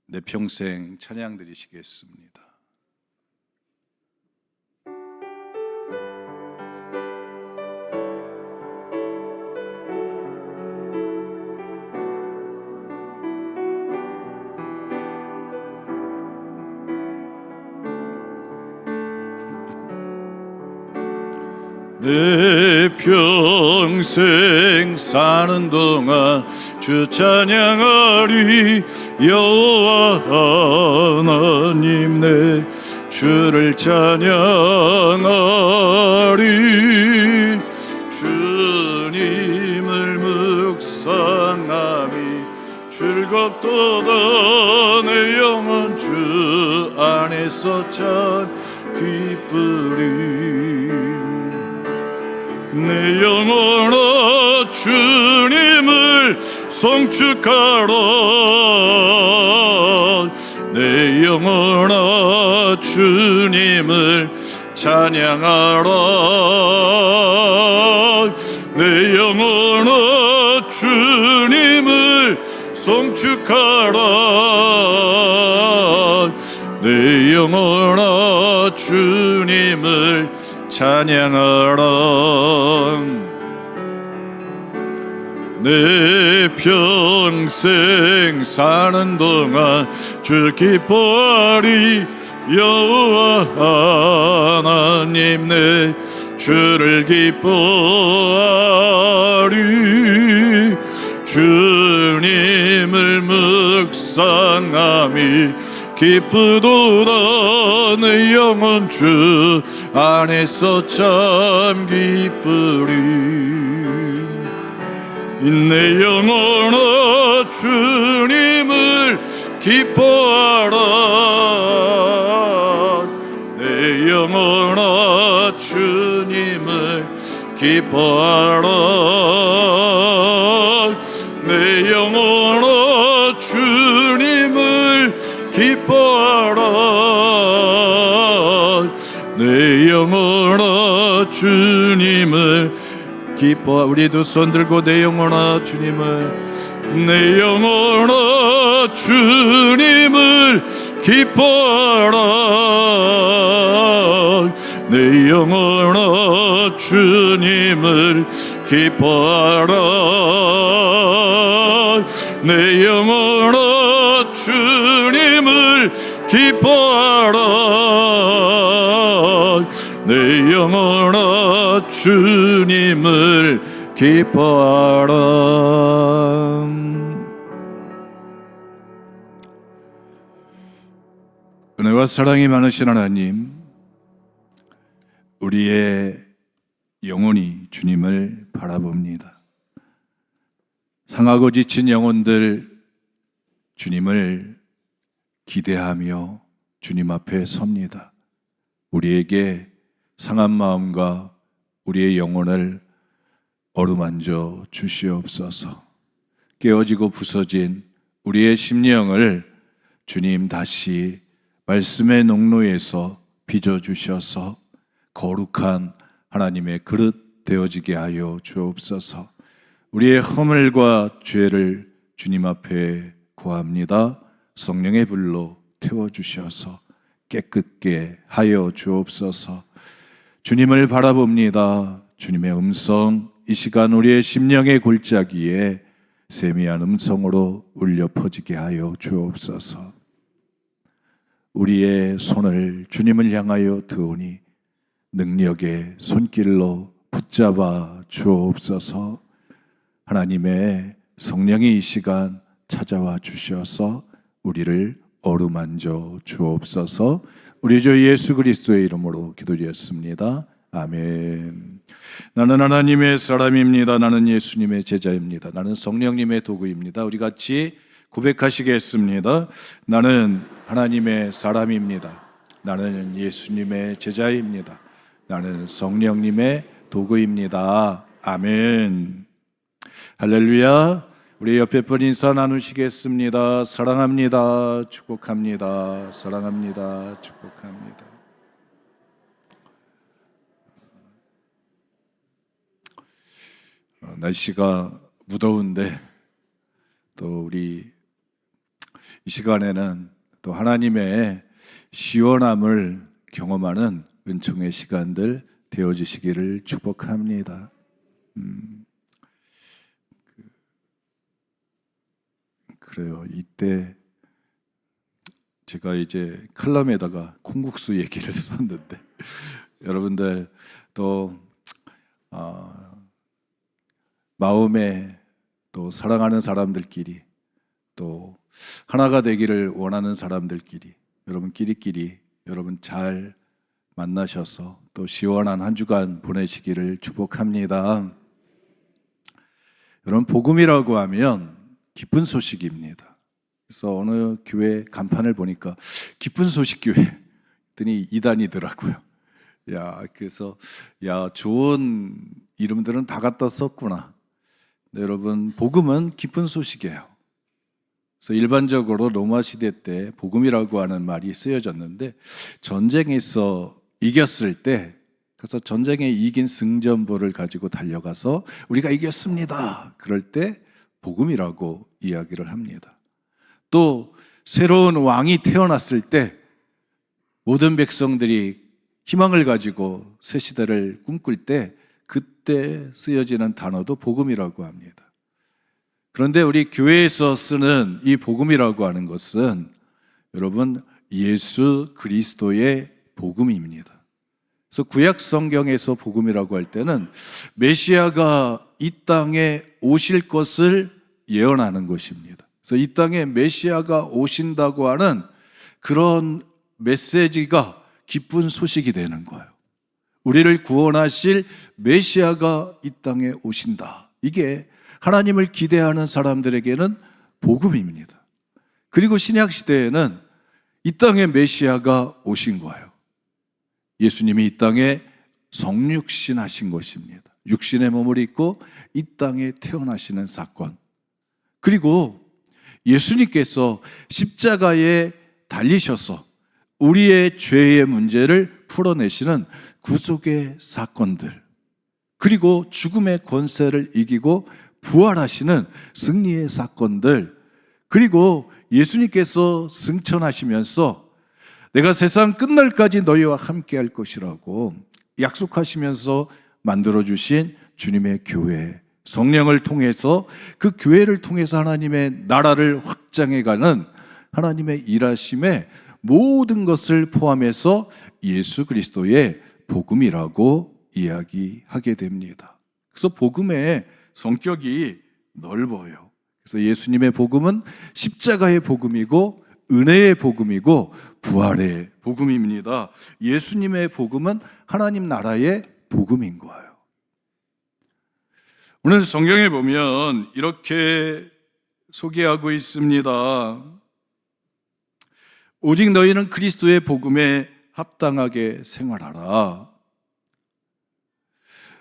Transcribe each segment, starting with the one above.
내 평생 찬양 드리시겠습니다. 내 평생 사는 동안 주 찬양하리. 여호와 하나님 내 주를 찬양하리. 주님을 묵상함이 즐겁도다. 내 영혼 주 안에서 참 기쁘리. 내 영혼아 주님을 송축하라. 내 영혼아 주님을 찬양하라. 내 영혼아 주님을 송축하라. 내 영혼아 주님을 찬양하라. 내 평생 사는 동안 주 기뻐하리. 여호와 하나님 내 주를 기뻐하리. 주님을 묵상함이 기쁘도다. 내 영혼 주 안에서 참 기쁘리. 내 영혼아 주님을 기뻐하라. 내 영혼아 주님을 기뻐하라. 내 영혼아 주님을 기뻐하라. 내 영혼아 주님을 기뻐. 우리 두 손 들고 내 영혼아 주님을, 내 영혼아 주님을 기뻐하라. 내 영혼아 주님을 기뻐하라. 내 영혼아 주님을 기뻐하라. 내 영혼아 주님을 기뻐하라. 은혜와 사랑이 많으신 하나님, 우리의 영혼이 주님을 바라봅니다. 상하고 지친 영혼들 주님을 기대하며 주님 앞에 섭니다. 우리에게 상한 마음과 우리의 영혼을 어루만져 주시옵소서. 깨어지고 부서진 우리의 심령을 주님 다시 말씀의 농로에서 빚어주셔서 거룩한 하나님의 그릇 되어지게 하여 주옵소서. 우리의 허물과 죄를 주님 앞에 구합니다. 성령의 불로 태워주셔서 깨끗게 하여 주옵소서. 주님을 바라봅니다. 주님의 음성 이 시간 우리의 심령의 골짜기에 세미한 음성으로 울려 퍼지게 하여 주옵소서. 우리의 손을 주님을 향하여 드오니 능력의 손길로 붙잡아 주옵소서. 하나님의 성령이 이 시간 찾아와 주셔서 우리를 어루만져 주옵소서. 우리 주 예수 그리스도의 이름으로 기도드렸습니다. 아멘. 나는 하나님의 사람입니다. 나는 예수님의 제자입니다. 나는 성령님의 도구입니다. 우리 같이 고백하시겠습니다. 나는 하나님의 사람입니다. 나는 예수님의 제자입니다. 나는 성령님의 도구입니다. 아멘. 할렐루야. 우리 옆에 분 인사 나누시겠습니다. 사랑합니다. 축복합니다. 사랑합니다. 축복합니다. 날씨가 무더운데 또 우리 이 시간에는 또 하나님의 시원함을 경험하는 은총의 시간들 되어지시기를 축복합니다. 그래요. 이때 제가 이제 칼럼에다가 콩국수 얘기를 썼는데 여러분들 또 마음에 또 사랑하는 사람들끼리 또 하나가 되기를 원하는 사람들끼리 여러분끼리끼리 여러분 잘 만나셔서 또 시원한 한 주간 보내시기를 축복합니다. 여러분 복음이라고 하면 기쁜 소식입니다. 그래서 어느 교회 간판을 보니까 기쁜 소식 교회 했더니 이단이더라고요. 그래서 좋은 이름들은 다 갖다 썼구나. 네, 여러분 복음은 기쁜 소식이에요. 그래서 일반적으로 로마 시대 때 복음이라고 하는 말이 쓰여졌는데 전쟁에서 이겼을 때 그래서 전쟁에 이긴 승전보를 가지고 달려가서 우리가 이겼습니다. 그럴 때 복음이라고 이야기를 합니다. 또 새로운 왕이 태어났을 때 모든 백성들이 희망을 가지고 새 시대를 꿈꿀 때 그때 쓰여지는 단어도 복음이라고 합니다. 그런데 우리 교회에서 쓰는 이 복음이라고 하는 것은 여러분 예수 그리스도의 복음입니다. 그래서 구약 성경에서 복음이라고 할 때는 메시아가 이 땅에 오실 것을 예언하는 것입니다. 그래서 이 땅에 메시아가 오신다고 하는 그런 메시지가 기쁜 소식이 되는 거예요. 우리를 구원하실 메시아가 이 땅에 오신다. 이게 하나님을 기대하는 사람들에게는 복음입니다. 그리고 신약 시대에는 이 땅에 메시아가 오신 거예요. 예수님이 이 땅에 성육신 하신 것입니다. 육신의 몸을 입고 이 땅에 태어나시는 사건. 그리고 예수님께서 십자가에 달리셔서 우리의 죄의 문제를 풀어내시는 구속의 사건들. 그리고 죽음의 권세를 이기고 부활하시는 승리의 사건들. 그리고 예수님께서 승천하시면서 내가 세상 끝날까지 너희와 함께 할 것이라고 약속하시면서 만들어주신 주님의 교회, 성령을 통해서 그 교회를 통해서 하나님의 나라를 확장해가는 하나님의 일하심에 모든 것을 포함해서 예수 그리스도의 복음이라고 이야기하게 됩니다. 그래서 복음의 성격이 넓어요. 그래서 예수님의 복음은 십자가의 복음이고 은혜의 복음이고 부활의 복음입니다. 예수님의 복음은 하나님 나라의 복음인 거예요. 오늘 성경에 보면 이렇게 소개하고 있습니다. 오직 너희는 그리스도의 복음에 합당하게 생활하라.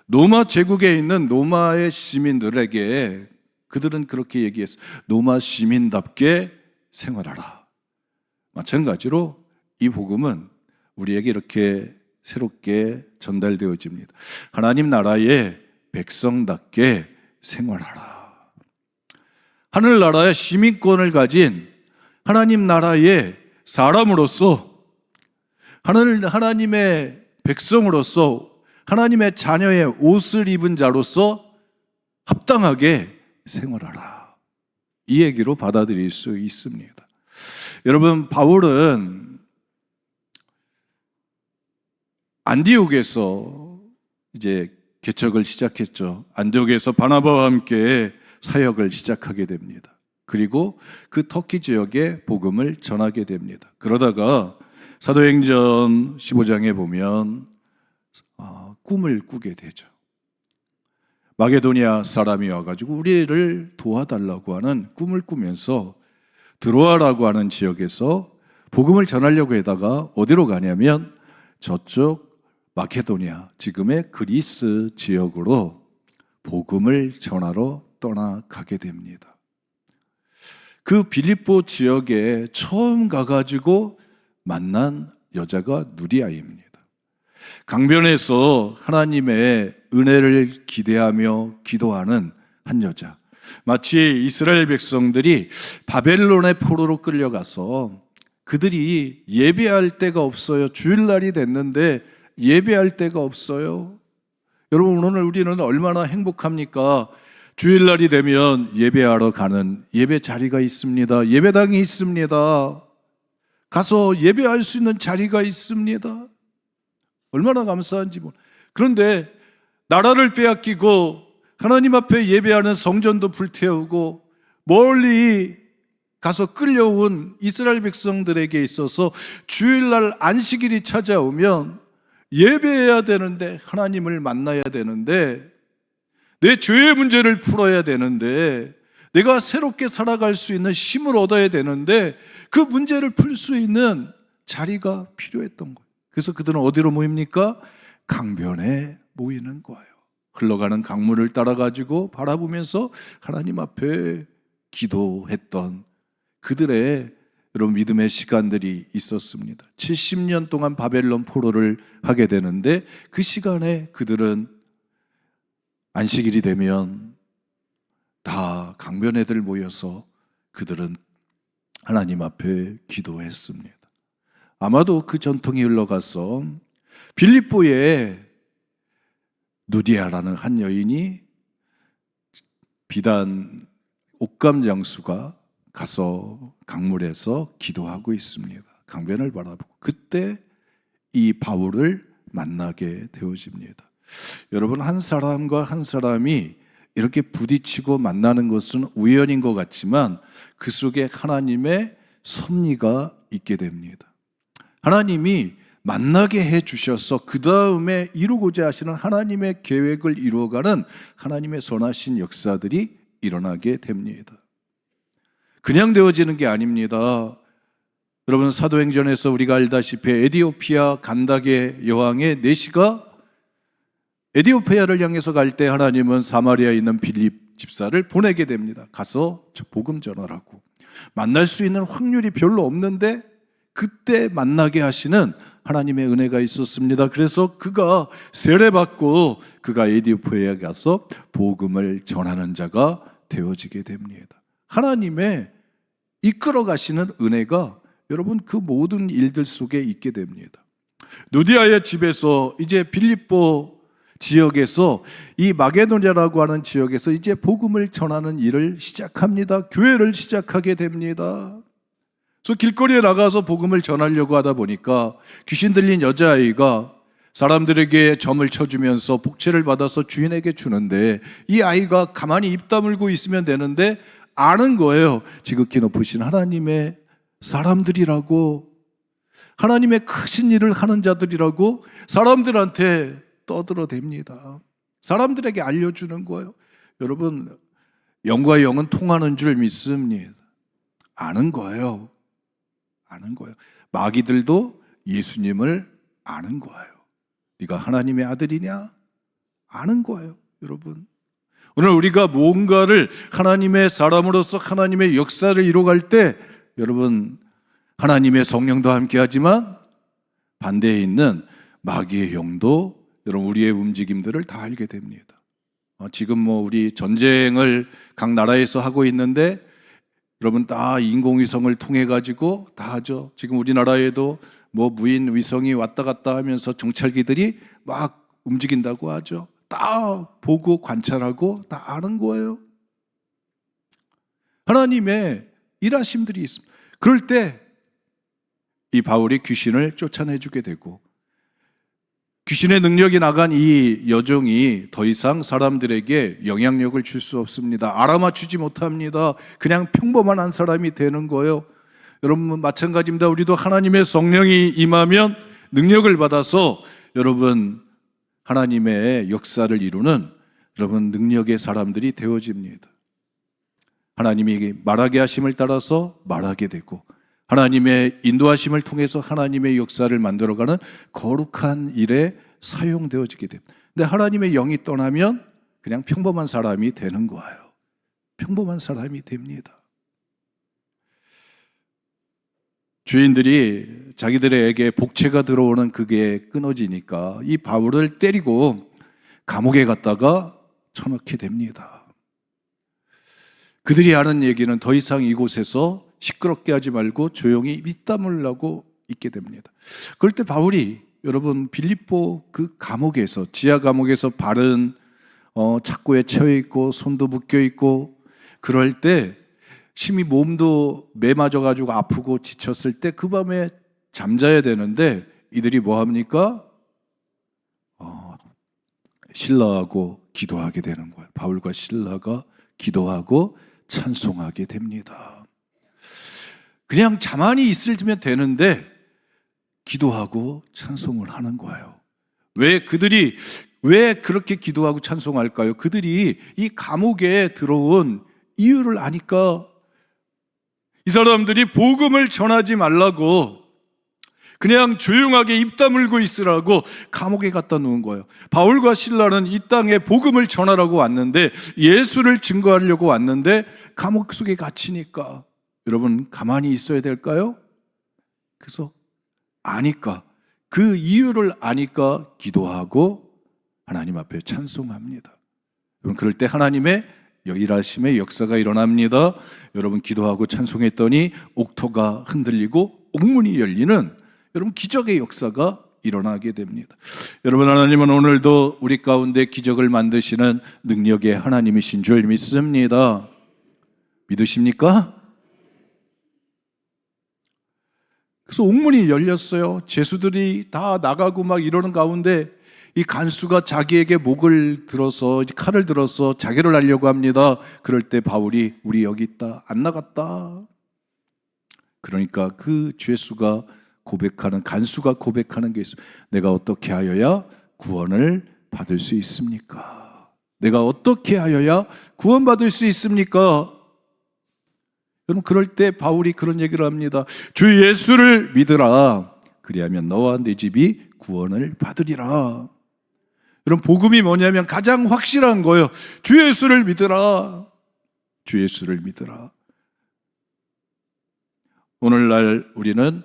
로마 제국에 있는 로마의 시민들에게 그들은 그렇게 얘기했어요. 로마 시민답게 생활하라. 마찬가지로 이 복음은 우리에게 이렇게 새롭게 전달되어집니다. 하나님 나라의 백성답게 생활하라. 하늘나라의 시민권을 가진 하나님 나라의 사람으로서 하나님의 백성으로서 하나님의 자녀의 옷을 입은 자로서 합당하게 생활하라. 이 얘기로 받아들일 수 있습니다. 여러분 바울은 안디옥에서 이제 개척을 시작했죠. 안디옥에서 바나바와 함께 사역을 시작하게 됩니다. 그리고 그 터키 지역에 복음을 전하게 됩니다. 그러다가 사도행전 15장에 보면 꿈을 꾸게 되죠. 마게도니아 사람이 와가지고 우리를 도와달라고 하는 꿈을 꾸면서 드로아라고 하는 지역에서 복음을 전하려고 하다가 어디로 가냐면 저쪽 마케도니아, 지금의 그리스 지역으로 복음을 전하러 떠나가게 됩니다. 그 빌립보 지역에 처음 가가지고 만난 여자가 누리아입니다. 강변에서 하나님의 은혜를 기대하며 기도하는 한 여자. 마치 이스라엘 백성들이 바벨론의 포로로 끌려가서 그들이 예배할 데가 없어요. 주일날이 됐는데 예배할 데가 없어요. 여러분, 오늘 우리는 얼마나 행복합니까? 주일날이 되면 예배하러 가는 예배 자리가 있습니다. 예배당이 있습니다. 가서 예배할 수 있는 자리가 있습니다. 얼마나 감사한지 몰라요. 그런데 나라를 빼앗기고 하나님 앞에 예배하는 성전도 불태우고 멀리 가서 끌려온 이스라엘 백성들에게 있어서 주일날 안식일이 찾아오면 예배해야 되는데, 하나님을 만나야 되는데, 내 죄의 문제를 풀어야 되는데, 내가 새롭게 살아갈 수 있는 힘을 얻어야 되는데 그 문제를 풀 수 있는 자리가 필요했던 거예요. 그래서 그들은 어디로 모입니까? 강변에 모이는 거예요. 흘러가는 강물을 따라가지고 바라보면서 하나님 앞에 기도했던 그들의 여러분 믿음의 시간들이 있었습니다. 70년 동안 바벨론 포로를 하게 되는데 그 시간에 그들은 안식일이 되면 다 강변에들 모여서 그들은 하나님 앞에 기도했습니다. 아마도 그 전통이 흘러가서 빌립보에 누디아라는 한 여인이 비단 옥감 장수가 가서 강물에서 기도하고 있습니다. 강변을 바라보고 그때 이 바울을 만나게 되어집니다. 여러분, 한 사람과 한 사람이 이렇게 부딪히고 만나는 것은 우연인 것 같지만 그 속에 하나님의 섭리가 있게 됩니다. 하나님이 만나게 해주셔서 그 다음에 이루고자 하시는 하나님의 계획을 이루어가는 하나님의 선하신 역사들이 일어나게 됩니다. 그냥 되어지는 게 아닙니다. 여러분, 사도행전에서 우리가 알다시피 에디오피아 간다게 여왕의 내시가 에디오피아를 향해서 갈 때 하나님은 사마리아에 있는 빌립 집사를 보내게 됩니다. 가서 복음 전하라고. 만날 수 있는 확률이 별로 없는데 그때 만나게 하시는 하나님의 은혜가 있었습니다. 그래서 그가 세례받고 그가 에디오피아에 가서 복음을 전하는 자가 되어지게 됩니다. 하나님의 이끌어 가시는 은혜가 여러분 그 모든 일들 속에 있게 됩니다. 누디아의 집에서 이제 빌립보 지역에서 이 마게도냐라고 하는 지역에서 이제 복음을 전하는 일을 시작합니다. 교회를 시작하게 됩니다. 그래서 길거리에 나가서 복음을 전하려고 하다 보니까 귀신 들린 여자아이가 사람들에게 점을 쳐주면서 복채를 받아서 주인에게 주는데 이 아이가 가만히 입 다물고 있으면 되는데 아는 거예요. 지극히 높으신 하나님의 사람들이라고, 하나님의 크신 일을 하는 자들이라고 사람들한테 떠들어댑니다. 사람들에게 알려주는 거예요. 여러분, 영과 영은 통하는 줄 믿습니다. 아는 거예요. 아는 거예요. 마귀들도 예수님을 아는 거예요. 네가 하나님의 아들이냐? 아는 거예요. 여러분, 오늘 우리가 뭔가를 하나님의 사람으로서 하나님의 역사를 이루어갈 때 여러분, 하나님의 성령도 함께 하지만 반대에 있는 마귀의 영도 여러분 우리의 움직임들을 다 알게 됩니다. 지금 우리 전쟁을 각 나라에서 하고 있는데 여러분 다 인공위성을 통해 가지고 다 하죠. 지금 우리나라에도 무인 위성이 왔다 갔다 하면서 정찰기들이 막 움직인다고 하죠. 다 보고 관찰하고 다 아는 거예요. 하나님의 일하심들이 있습니다. 그럴 때 이 바울이 귀신을 쫓아내주게 되고 귀신의 능력이 나간 이 여종이 더 이상 사람들에게 영향력을 줄 수 없습니다. 알아맞추지 못합니다. 그냥 평범한 한 사람이 되는 거예요. 여러분 마찬가지입니다. 우리도 하나님의 성령이 임하면 능력을 받아서 여러분 하나님의 역사를 이루는 여러분 능력의 사람들이 되어집니다. 하나님이 말하게 하심을 따라서 말하게 되고 하나님의 인도하심을 통해서 하나님의 역사를 만들어가는 거룩한 일에 사용되어지게 됩니다. 근데 하나님의 영이 떠나면 그냥 평범한 사람이 되는 거예요. 평범한 사람이 됩니다. 주인들이 자기들에게 복채가 들어오는 그게 끊어지니까 이 바울을 때리고 감옥에 갔다가 쳐넣게 됩니다. 그들이 하는 얘기는 더 이상 이곳에서 시끄럽게 하지 말고 조용히 입담을 하고 있게 됩니다. 그럴 때 바울이 여러분 빌립보 그 감옥에서, 지하 감옥에서 바른 착고에 처해 있고 손도 묶여 있고, 그럴 때 심히 몸도 매맞아 가지고 아프고 지쳤을 때 그 밤에 잠자야 되는데 이들이 뭐 합니까? 실라하고 기도하게 되는 거예요. 바울과 실라가 기도하고 찬송하게 됩니다. 그냥 가만히 있으면 되는데 기도하고 찬송을 하는 거예요. 왜 그렇게 기도하고 찬송할까요? 그들이 이 감옥에 들어온 이유를 아니까. 이 사람들이 복음을 전하지 말라고, 그냥 조용하게 입 다물고 있으라고 감옥에 갖다 놓은 거예요. 바울과 실라는 이 땅에 복음을 전하라고 왔는데, 예수를 증거하려고 왔는데 감옥 속에 갇히니까 여러분 가만히 있어야 될까요? 그래서 아니까, 그 이유를 아니까 기도하고 하나님 앞에 찬송합니다. 여러분 그럴 때 하나님의 일하심의 역사가 일어납니다. 여러분 기도하고 찬송했더니 옥토가 흔들리고 옥문이 열리는 여러분 기적의 역사가 일어나게 됩니다. 여러분 하나님은 오늘도 우리 가운데 기적을 만드시는 능력의 하나님이신 줄 믿습니다. 믿으십니까? 그래서 옥문이 열렸어요. 죄수들이 다 나가고 막 이러는 가운데 이 간수가 자기에게 목을 들어서, 칼을 들어서 자기를 하려고 합니다. 그럴 때 바울이 우리 여기 있다, 안 나갔다. 그러니까 그 죄수가 고백하는, 간수가 고백하는 게 있어요. 내가 어떻게 하여야 구원을 받을 수 있습니까? 내가 어떻게 하여야 구원받을 수 있습니까? 여러분 그럴 때 바울이 그런 얘기를 합니다. 주 예수를 믿으라. 그리하면 너와 네 집이 구원을 받으리라. 여러분 복음이 뭐냐면 가장 확실한 거예요. 주 예수를 믿으라. 주 예수를 믿으라. 오늘날 우리는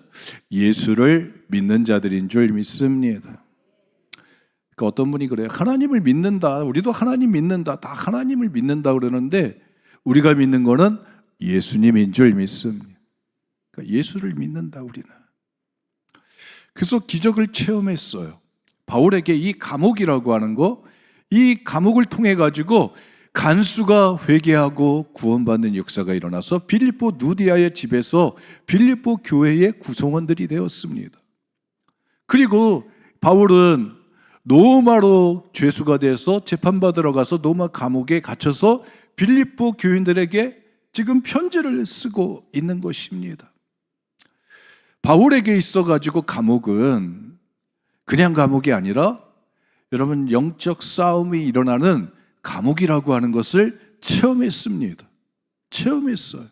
예수를 믿는 자들인 줄 믿습니다. 그러니까 어떤 분이 그래요. 하나님을 믿는다. 우리도 하나님 믿는다. 다 하나님을 믿는다 그러는데 우리가 믿는 거는 예수님인 줄 믿습니다. 그러니까 예수를 믿는다 우리는. 그래서 기적을 체험했어요. 바울에게 이 감옥이라고 하는 거, 이 감옥을 통해 가지고 간수가 회개하고 구원받는 역사가 일어나서 빌립보 누디아의 집에서 빌립보 교회의 구성원들이 되었습니다. 그리고 바울은 노마로 죄수가 돼서 재판받으러 가서 노마 감옥에 갇혀서 빌립보 교인들에게 지금 편지를 쓰고 있는 것입니다. 바울에게 있어가지고 감옥은 그냥 감옥이 아니라 여러분 영적 싸움이 일어나는 감옥이라고 하는 것을 체험했습니다. 체험했어요.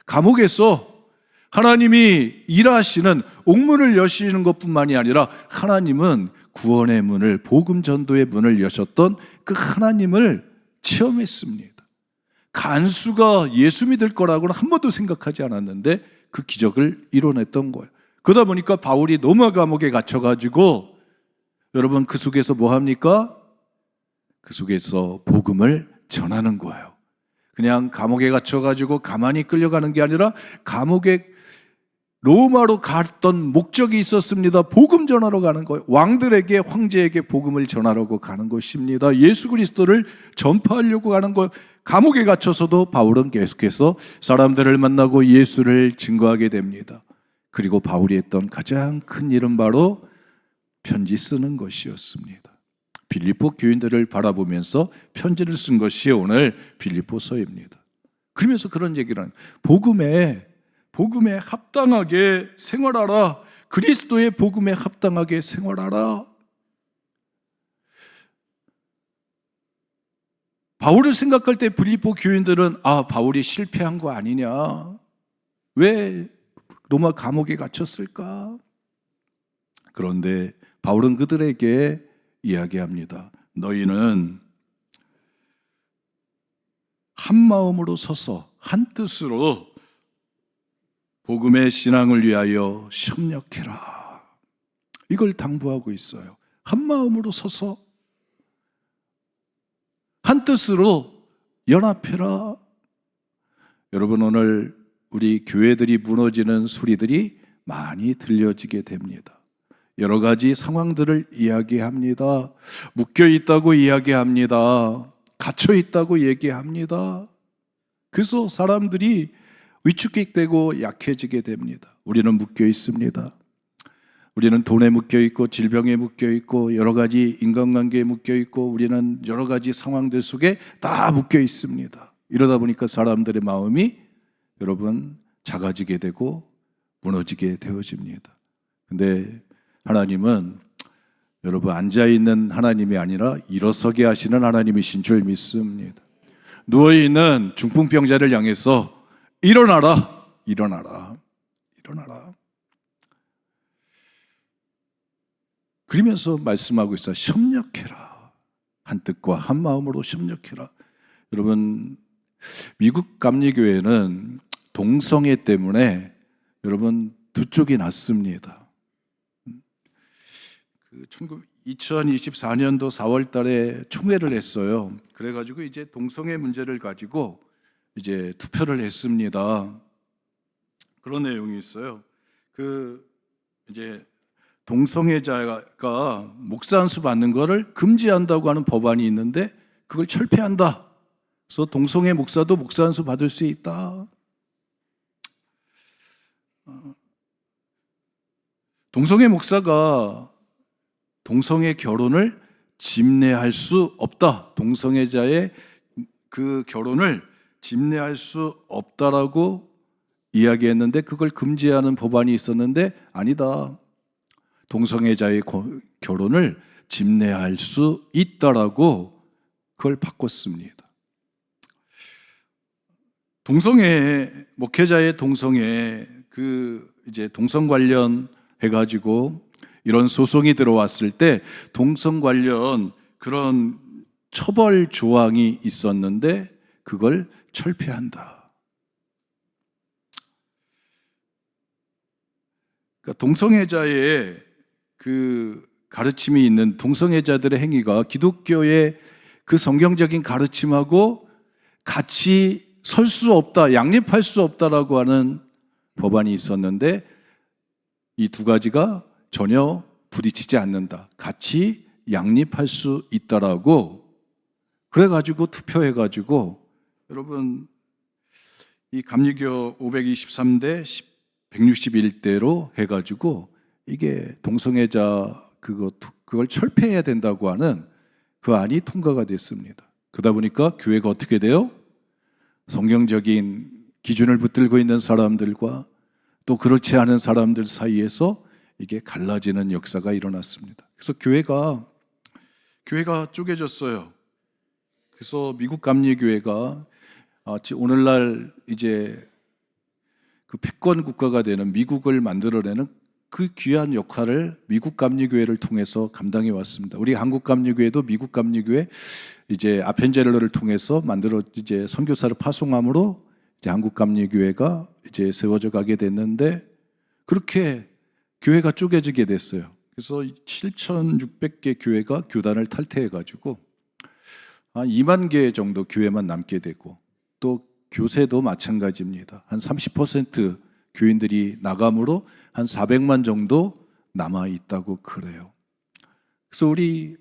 감옥에서 하나님이 일하시는, 옥문을 여시는 것뿐만이 아니라 하나님은 구원의 문을, 복음 전도의 문을 여셨던 그 하나님을 체험했습니다. 간수가 예수 믿을 거라고는 한 번도 생각하지 않았는데 그 기적을 이뤄냈던 거예요. 그러다 보니까 바울이 로마 감옥에 갇혀가지고 여러분 그 속에서 뭐 합니까? 그 속에서 복음을 전하는 거예요. 그냥 감옥에 갇혀가지고 가만히 끌려가는 게 아니라 감옥에 로마로 갔던 목적이 있었습니다. 복음 전하러 가는 거예요. 왕들에게, 황제에게 복음을 전하려고 가는 것입니다. 예수 그리스도를 전파하려고 가는 거예요. 감옥에 갇혀서도 바울은 계속해서 사람들을 만나고 예수를 증거하게 됩니다. 그리고 바울이 했던 가장 큰 일은 바로 편지 쓰는 것이었습니다. 빌립보 교인들을 바라보면서 편지를 쓴 것이 오늘 빌립보서입니다. 그러면서 그런 얘기를 하는 거예요. 복음에 합당하게 생활하라. 그리스도의 복음에 합당하게 생활하라. 바울을 생각할 때 빌립보 교인들은 바울이 실패한 거 아니냐? 왜 로마 감옥에 갇혔을까? 그런데 바울은 그들에게 이야기합니다. 너희는 한 마음으로 서서 한 뜻으로 복음의 신앙을 위하여 협력해라. 이걸 당부하고 있어요. 한 마음으로 서서 한 뜻으로 연합해라. 여러분, 오늘 우리 교회들이 무너지는 소리들이 많이 들려지게 됩니다. 여러 가지 상황들을 이야기합니다. 묶여 있다고 이야기합니다. 갇혀 있다고 얘기합니다. 그래서 사람들이 위축되고 약해지게 됩니다. 우리는 묶여 있습니다. 우리는 돈에 묶여 있고 질병에 묶여 있고 여러 가지 인간관계에 묶여 있고 우리는 여러 가지 상황들 속에 다 묶여 있습니다. 이러다 보니까 사람들의 마음이 여러분 작아지게 되고 무너지게 되어집니다. 근데 하나님은 여러분 앉아있는 하나님이 아니라 일어서게 하시는 하나님이신 줄 믿습니다. 누워있는 중풍병자를 향해서 일어나라, 일어나라, 일어나라. 그러면서 말씀하고 있어요. 협력해라. 한 뜻과 한 마음으로 협력해라. 여러분, 미국 감리교회는 동성애 때문에 여러분 두 쪽이 났습니다. 2024년도 4월 달에 총회를 했어요. 그래가지고 이제 동성애 문제를 가지고 이제 투표를 했습니다. 그런 내용이 있어요. 이제 동성애자가 목사 안수 받는 거를 금지한다고 하는 법안이 있는데 그걸 철폐한다. 그래서 동성애 목사도 목사 안수 받을 수 있다. 동성애 목사가 동성애 결혼을 집례할 수 없다. 동성애자의 그 결혼을 집례할 수 없다라고 이야기했는데 그걸 금지하는 법안이 있었는데 아니다. 동성애자의 결혼을 집례할 수 있다라고 그걸 바꿨습니다. 동성애 목회자의 동성애 이제 동성 관련 해가지고 이런 소송이 들어왔을 때 동성 관련 그런 처벌 조항이 있었는데 그걸 철폐한다. 그러니까 동성애자의 그 가르침이 있는 동성애자들의 행위가 기독교의 그 성경적인 가르침하고 같이 설 수 없다, 양립할 수 없다라고 하는 법안이 있었는데 이 두 가지가 전혀 부딪히지 않는다. 같이 양립할 수 있다라고 그래가지고 투표해가지고 여러분 이 감리교 523대 161대로 해가지고 이게 동성애자 그걸 철폐해야 된다고 하는 그 안이 통과가 됐습니다. 그러다 보니까 교회가 어떻게 돼요? 성경적인 기준을 붙들고 있는 사람들과 또 그렇지 않은 사람들 사이에서 이게 갈라지는 역사가 일어났습니다. 그래서 교회가 쪼개졌어요. 그래서 미국 감리교회가 오늘날 이제 그 패권 국가가 되는 미국을 만들어내는 그 귀한 역할을 미국 감리교회를 통해서 감당해 왔습니다. 우리 한국 감리교회도 미국 감리교회 이제 아펜젤러를 통해서 이제 선교사를 파송함으로 이제 한국 감리교회가 이제 세워져 가게 됐는데 그렇게 교회가 쪼개지게 됐어요. 그래서 7,600개 교회가 교단을 탈퇴해 가지고 2만 개 정도 교회만 남게 되고 또 교세도 마찬가지입니다. 한 30% 교인들이 나감으로 한 400만 정도 남아 있다고 그래요. 그래서 우리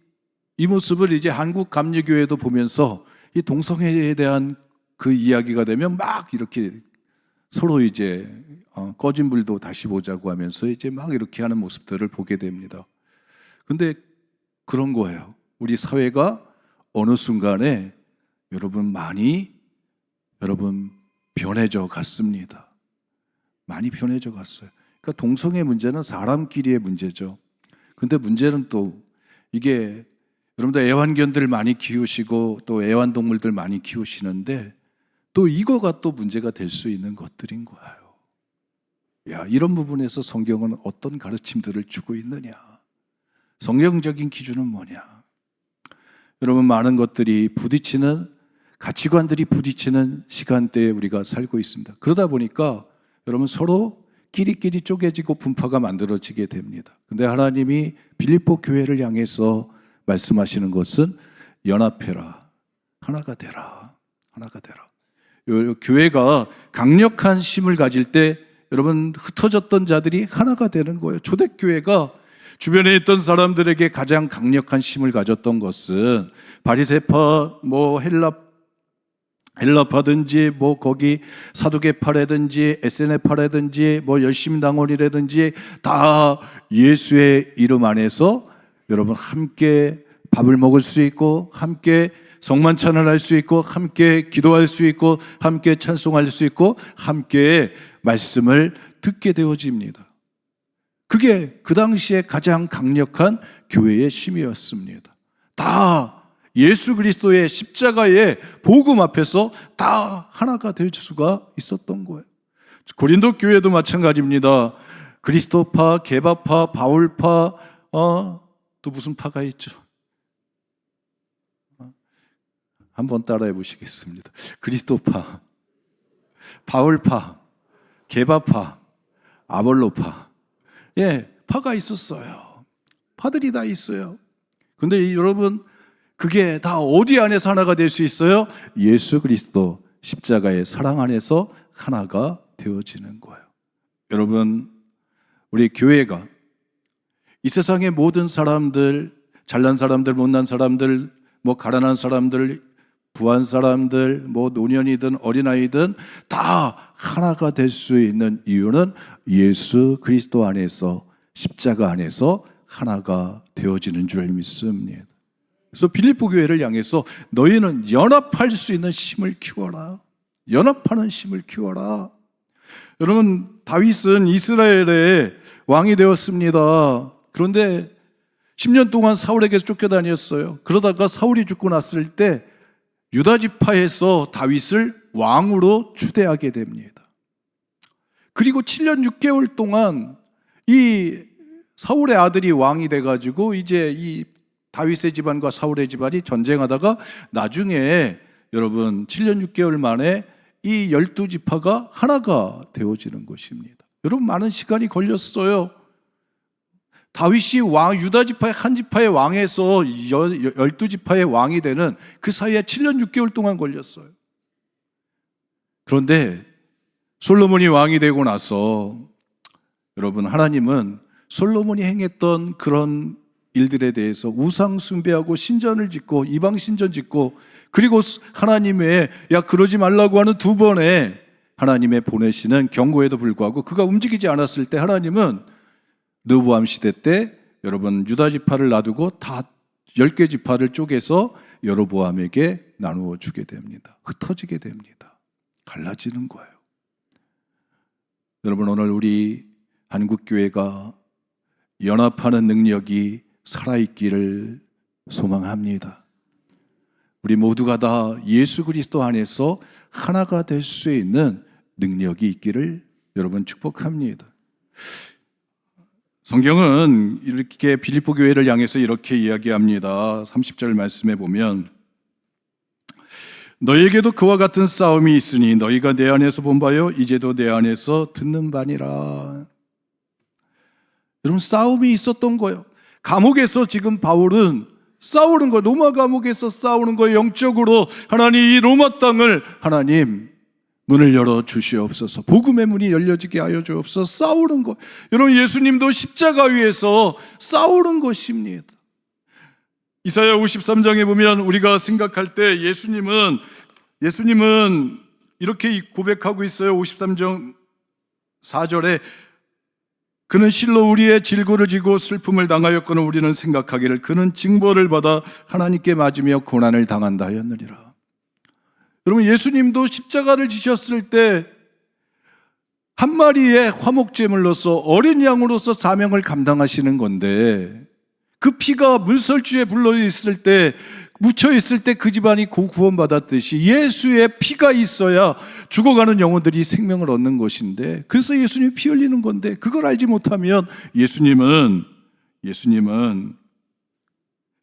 이 모습을 이제 한국 감리교회도 보면서 이 동성애에 대한 그 이야기가 되면 막 이렇게 서로 이제 꺼진 불도 다시 보자고 하면서 이제 막 이렇게 하는 모습들을 보게 됩니다. 근데 그런 거예요. 우리 사회가 어느 순간에 많이 변해져 갔습니다. 많이 변해져 갔어요. 그러니까 동성애 문제는 사람끼리의 문제죠. 근데 문제는 또 이게 여러분들 애완견들 많이 키우시고 또 애완동물들 많이 키우시는데 또 이거가 또 문제가 될 수 있는 것들인 거예요. 이런 부분에서 성경은 어떤 가르침들을 주고 있느냐? 성경적인 기준은 뭐냐? 여러분 많은 것들이 가치관들이 부딪히는 시간대에 우리가 살고 있습니다. 그러다 보니까 여러분 서로 끼리끼리 쪼개지고 분파가 만들어지게 됩니다. 근데 하나님이 빌립보 교회를 향해서 말씀하시는 것은 연합해라. 하나가 되라. 하나가 되라. 교회가 강력한 힘을 가질 때 여러분 흩어졌던 자들이 하나가 되는 거예요. 초대교회가 주변에 있던 사람들에게 가장 강력한 힘을 가졌던 것은 바리새파, 헬라파든지 거기 사두개파라든지 에세네파라든지 열심당원이라든지 다 예수의 이름 안에서 여러분 함께 밥을 먹을 수 있고 함께 성만 찬양할 수 있고 함께 기도할 수 있고 함께 찬송할 수 있고 함께 말씀을 듣게 되어집니다. 그게 그 당시에 가장 강력한 교회의 힘이었습니다. 다 예수 그리스도의 십자가의 복음 앞에서 다 하나가 될 수가 있었던 거예요. 고린도 교회도 마찬가지입니다. 그리스도파, 게바파, 바울파, 또 무슨 파가 있죠? 한번 따라해 보시겠습니다. 그리스도파, 바울파, 게바파, 아볼로파. 파가 있었어요. 파들이 다 있어요. 근데 여러분, 그게 다 어디 안에서 하나가 될 수 있어요? 예수 그리스도 십자가의 사랑 안에서 하나가 되어지는 거예요. 여러분, 우리 교회가 이 세상의 모든 사람들, 잘난 사람들, 못난 사람들, 가난한 사람들, 부한 사람들, 노년이든 어린아이든 다 하나가 될 수 있는 이유는 예수 그리스도 안에서, 십자가 안에서 하나가 되어지는 줄 믿습니다. 그래서 빌립보 교회를 향해서 너희는 연합할 수 있는 힘을 키워라. 연합하는 힘을 키워라. 여러분, 다윗은 이스라엘의 왕이 되었습니다. 그런데 10년 동안 사울에게서 쫓겨다녔어요. 그러다가 사울이 죽고 났을 때 유다 지파에서 다윗을 왕으로 추대하게 됩니다. 그리고 7년 6개월 동안 이 사울의 아들이 왕이 돼가지고 이제 이 다윗의 집안과 사울의 집안이 전쟁하다가 나중에 여러분 7년 6개월 만에 이 12지파가 하나가 되어지는 것입니다. 여러분, 많은 시간이 걸렸어요. 다윗이 유다 지파의 한 지파의 왕에서 12지파의 왕이 되는 그 사이에 7년 6개월 동안 걸렸어요. 그런데 솔로몬이 왕이 되고 나서 여러분, 하나님은 솔로몬이 행했던 그런 일들에 대해서 우상 숭배하고 신전을 짓고 이방 신전 짓고 그리고 하나님의 그러지 말라고 하는 두 번의 하나님의 보내시는 경고에도 불구하고 그가 움직이지 않았을 때 하나님은 르호보암 시대 때 여러분 유다 지파를 놔두고 다 10개 지파를 쪼개서 여로보암에게 나누어 주게 됩니다. 흩어지게 됩니다. 갈라지는 거예요. 여러분, 오늘 우리 한국교회가 연합하는 능력이 살아있기를 소망합니다. 우리 모두가 다 예수 그리스도 안에서 하나가 될 수 있는 능력이 있기를 여러분 축복합니다. 성경은 이렇게 빌립보 교회를 향해서 이렇게 이야기합니다. 30절 말씀에 보면 너희에게도 그와 같은 싸움이 있으니 너희가 내 안에서 본 바요 이제도 내 안에서 듣는 바니라. 여러분, 싸움이 있었던 거예요. 감옥에서 지금 바울은 싸우는 거예요. 로마 감옥에서 싸우는 거예요. 영적으로 하나님, 이 로마 땅을 하나님 문을 열어 주시옵소서. 복음의 문이 열려지게 하여 주옵소서. 싸우는 것. 여러분, 예수님도 십자가 위에서 싸우는 것입니다. 이사야 53장에 보면 우리가 생각할 때 예수님은 이렇게 고백하고 있어요. 53장 4절에 그는 실로 우리의 질고를 지고 슬픔을 당하였거늘 우리는 생각하기를 그는 징벌을 받아 하나님께 맞으며 고난을 당한다 하였느니라. 여러분, 예수님도 십자가를 지셨을 때 한 마리의 화목제물로서 어린 양으로서 사명을 감당하시는 건데 그 피가 문설주에 묻혀있을 때 그 집안이 구원받았듯이 예수의 피가 있어야 죽어가는 영혼들이 생명을 얻는 것인데, 그래서 예수님이 피 흘리는 건데 그걸 알지 못하면 예수님은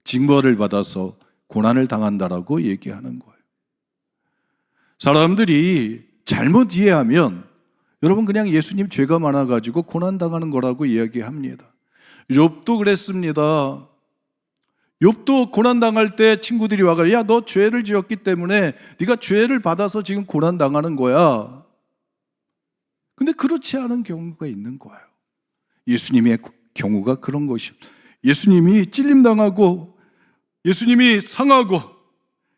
징벌을 받아서 고난을 당한다라고 얘기하는 거예요. 사람들이 잘못 이해하면 여러분 그냥 예수님 죄가 많아가지고 고난당하는 거라고 이야기합니다. 욥도 그랬습니다. 욥도 고난 당할 때 친구들이 와가 야, 너 죄를 지었기 때문에 네가 죄를 받아서 지금 고난 당하는 거야. 근데 그렇지 않은 경우가 있는 거예요. 예수님의 경우가 그런 것이요. 예수님이 찔림 당하고, 예수님이 상하고,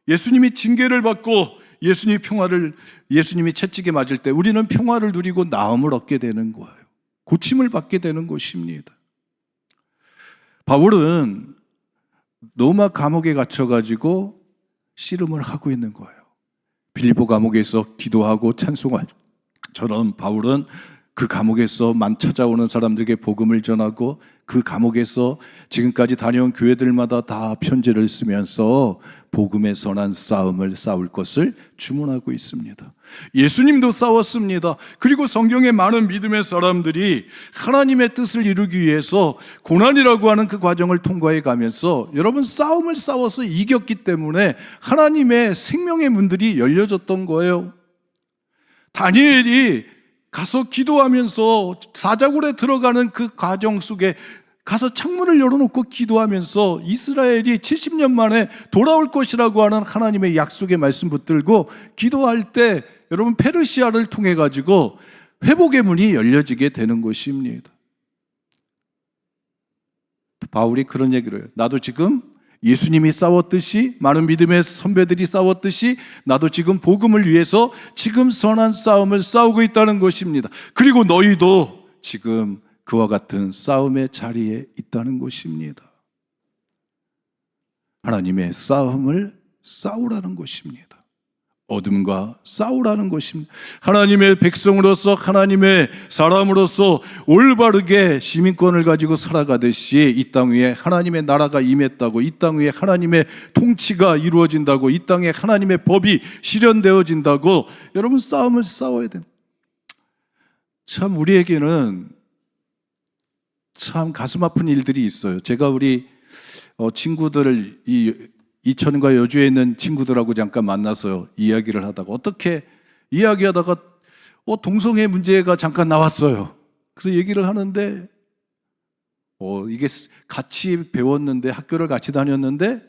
예수님이 징계를 받고, 예수님이 채찍에 맞을 때 우리는 평화를 누리고 나음을 얻게 되는 거예요. 고침을 받게 되는 것입니다. 바울은 로마 감옥에 갇혀가지고 씨름을 하고 있는 거예요. 빌립보 감옥에서 기도하고 찬송할 저런 바울은 그 감옥에서만 찾아오는 사람들에게 복음을 전하고, 그 감옥에서 지금까지 다녀온 교회들마다 다 편지를 쓰면서 복음의 선한 싸움을 싸울 것을 주문하고 있습니다. 예수님도 싸웠습니다. 그리고 성경의 많은 믿음의 사람들이 하나님의 뜻을 이루기 위해서 고난이라고 하는 그 과정을 통과해 가면서 여러분 싸움을 싸워서 이겼기 때문에 하나님의 생명의 문들이 열려졌던 거예요. 다니엘이 가서 기도하면서 사자굴에 들어가는 그 과정 속에 가서 창문을 열어놓고 기도하면서 이스라엘이 70년 만에 돌아올 것이라고 하는 하나님의 약속의 말씀 붙들고 기도할 때 여러분 페르시아를 통해 가지고 회복의 문이 열려지게 되는 것입니다. 바울이 그런 얘기를 해요. 나도 지금 예수님이 싸웠듯이, 많은 믿음의 선배들이 싸웠듯이 나도 지금 복음을 위해서 지금 선한 싸움을 싸우고 있다는 것입니다. 그리고 너희도 지금 그와 같은 싸움의 자리에 있다는 것입니다. 하나님의 싸움을 싸우라는 것입니다. 어둠과 싸우라는 것입니다. 하나님의 백성으로서, 하나님의 사람으로서 올바르게 시민권을 가지고 살아가듯이 이 땅 위에 하나님의 나라가 임했다고, 이 땅 위에 하나님의 통치가 이루어진다고, 이 땅에 하나님의 법이 실현되어진다고 여러분 싸움을 싸워야 돼요. 참 우리에게는 참 가슴 아픈 일들이 있어요. 제가 우리 친구들을 이천과 여주에 있는 친구들하고 잠깐 만나서 이야기를 하다가 어떻게 이야기하다가 동성애 문제가 잠깐 나왔어요. 그래서 얘기를 하는데 이게 같이 배웠는데, 학교를 같이 다녔는데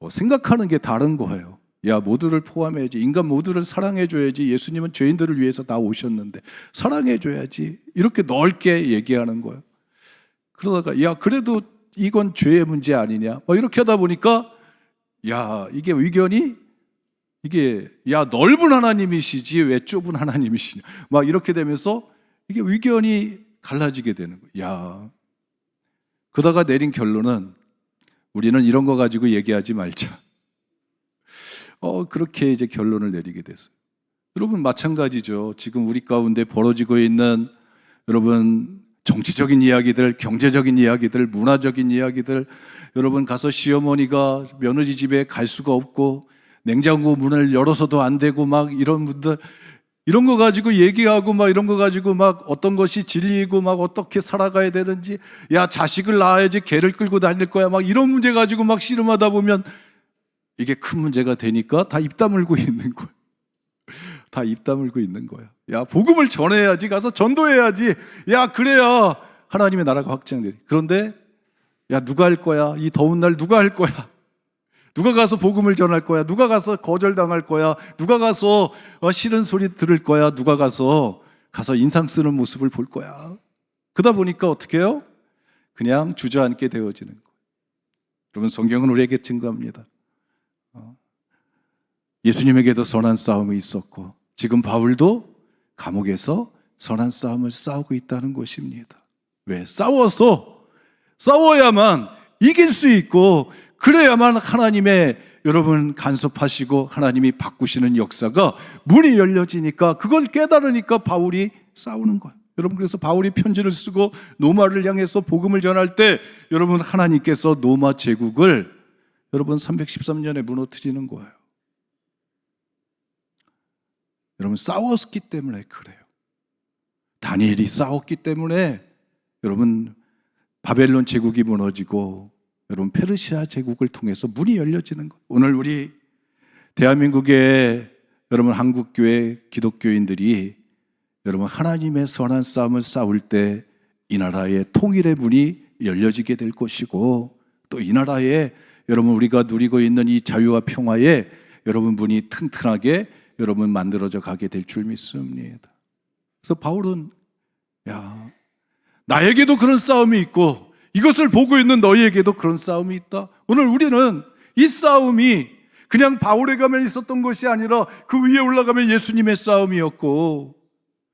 생각하는 게 다른 거예요. 야, 모두를 포함해야지. 인간 모두를 사랑해줘야지. 예수님은 죄인들을 위해서 다 오셨는데 사랑해줘야지. 이렇게 넓게 얘기하는 거예요. 그러다가 야, 그래도 이건 죄의 문제 아니냐, 이렇게 하다 보니까 야, 이게 의견이 넓은 하나님이시지 왜 좁은 하나님이시냐, 이렇게 되면서 이게 의견이 갈라지게 되는 거예요. 야, 그러다가 내린 결론은 우리는 이런 거 가지고 얘기하지 말자. 그렇게 이제 결론을 내리게 됐어요. 여러분 마찬가지죠. 지금 우리 가운데 벌어지고 있는 여러분 정치적인 이야기들, 경제적인 이야기들, 문화적인 이야기들, 여러분 가서 시어머니가 며느리 집에 갈 수가 없고 냉장고 문을 열어서도 안 되고 이런 분들, 이런 거 가지고 얘기하고 이런 거 가지고 어떤 것이 진리이고 어떻게 살아가야 되는지, 야, 자식을 낳아야지 개를 끌고 다닐 거야, 이런 문제 가지고 씨름하다 보면 이게 큰 문제가 되니까 다 입 다물고 있는 거야. 다 입 다물고 있는 거야. 야, 복음을 전해야지, 가서 전도해야지. 야, 그래야 하나님의 나라가 확장되지. 그런데 야, 누가 할 거야? 이 더운 날 누가 할 거야? 누가 가서 복음을 전할 거야? 누가 가서 거절당할 거야? 누가 가서 싫은 소리 들을 거야? 누가 가서 인상 쓰는 모습을 볼 거야? 그러다 보니까 어떻게 해요? 그냥 주저앉게 되어지는 거예요. 여러분 성경은 우리에게 증거합니다. 예수님에게도 선한 싸움이 있었고 지금 바울도 감옥에서 선한 싸움을 싸우고 있다는 것입니다. 왜? 싸워야만 이길 수 있고, 그래야만 하나님의 여러분 간섭하시고 하나님이 바꾸시는 역사가 문이 열려지니까, 그걸 깨달으니까 바울이 싸우는 거예요. 여러분 그래서 바울이 편지를 쓰고 노마를 향해서 복음을 전할 때 여러분 하나님께서 노마 제국을 여러분 313년에 무너뜨리는 거예요. 여러분 싸웠기 때문에 그래요. 다니엘이 싸웠기 때문에 여러분 바벨론 제국이 무너지고 여러분 페르시아 제국을 통해서 문이 열려지는 거예요. 오늘 우리 대한민국의 여러분 한국교회 기독교인들이 여러분 하나님의 선한 싸움을 싸울 때 이 나라의 통일의 문이 열려지게 될 것이고, 또 이 나라에 여러분 우리가 누리고 있는 이 자유와 평화에 여러분 문이 튼튼하게 여러분 만들어져 가게 될 줄 믿습니다. 그래서 바울은 나에게도 그런 싸움이 있고 이것을 보고 있는 너희에게도 그런 싸움이 있다. 오늘 우리는 이 싸움이 그냥 바울에 가면 있었던 것이 아니라 그 위에 올라가면 예수님의 싸움이었고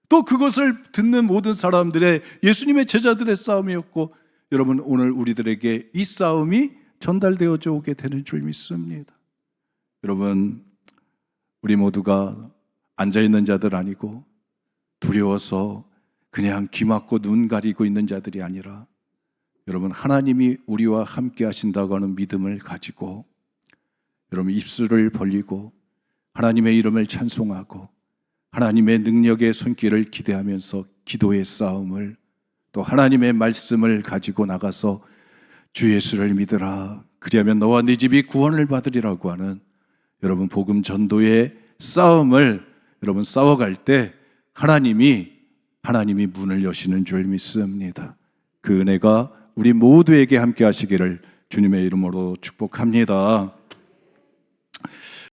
또 그것을 듣는 모든 사람들의 예수님의 제자들의 싸움이었고 여러분 오늘 우리들에게 이 싸움이 전달되어져 오게 되는 줄 믿습니다. 여러분 우리 모두가 앉아있는 자들 아니고 두려워서 그냥 귀 막고 눈 가리고 있는 자들이 아니라 여러분 하나님이 우리와 함께 하신다고 하는 믿음을 가지고 여러분 입술을 벌리고 하나님의 이름을 찬송하고 하나님의 능력의 손길을 기대하면서 기도의 싸움을 또 하나님의 말씀을 가지고 나가서 주 예수를 믿으라 그리하면 너와 네 집이 구원을 받으리라고 하는 여러분 복음 전도의 싸움을 여러분 싸워갈 때 하나님이 문을 여시는 줄 믿습니다. 그 은혜가 우리 모두에게 함께 하시기를 주님의 이름으로 축복합니다.